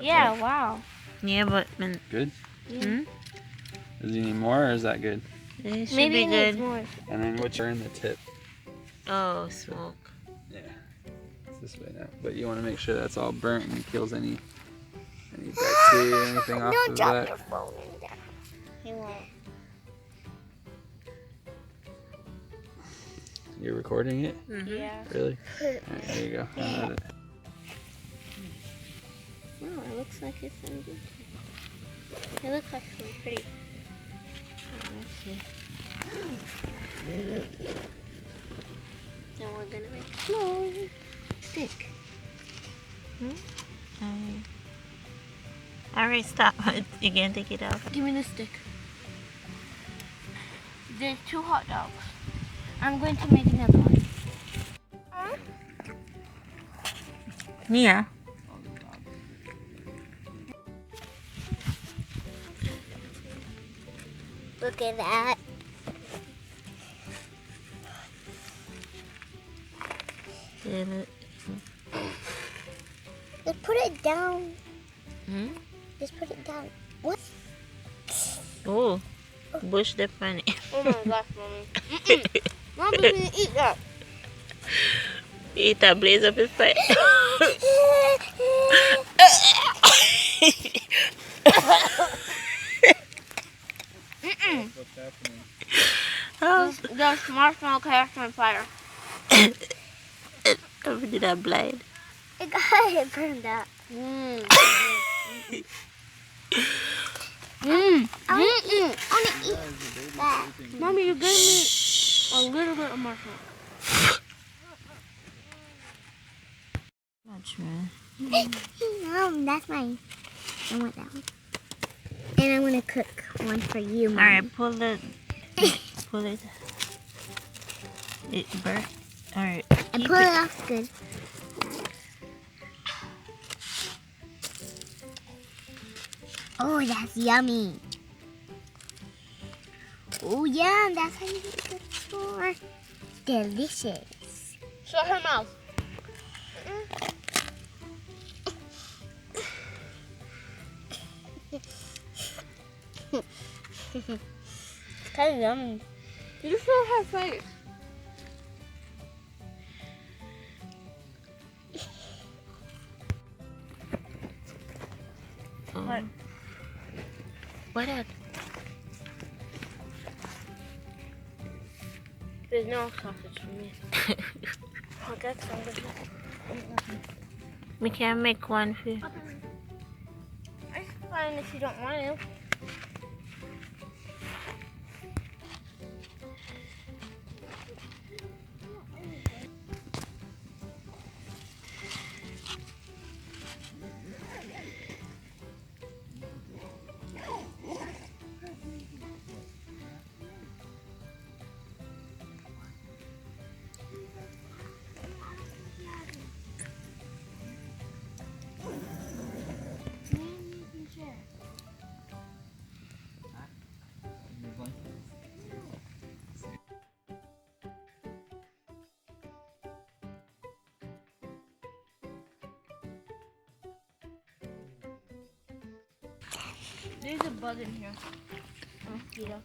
Yeah, wow. Yeah, but Good? hmm? Does he need more or is that good? It should Maybe be it needs good. more. And then which are in the tip? Oh, smoke. Yeah. It's this way now. But you want to make sure that's all burnt and kills any bacteria or anything off Don't of drop that. your phone in there. He won't. You're recording it? Yeah. Really? Alright, there you go. I'll let it. No, it looks like it's in good. It looks actually pretty. Oh, let's see. Then we're gonna make s'mores. Stick. Alright, stop. You can take it off. Give me the stick. There's 2 hot dogs. I'm going to make another one. Yeah. Look at that. Just put it down. Hmm? Just put it down. What? Oh, bush the funny. Oh my gosh, Mommy. Mommy, you didn't eat that. Eat a blaze up his fire. What's happening? Oh, There's marshmallow cast on fire. did I blind? It got it burned up. I want to eat that. Mommy, you gave me a little bit of marshmallow. Much, man. That's mine. I want that one. And I want to cook one for you, Mom. Alright, pull it. It burnt. Alright. And pull it off good. Oh, that's yummy. Oh, yum. That's how you get good for. Delicious. Shut her mouth. It's kind of yummy. You show her face. What? What at? There's no sausage for me. I'll get some. We can make one for you. It's fine if you don't want to. There's a bug in here. Mosquito.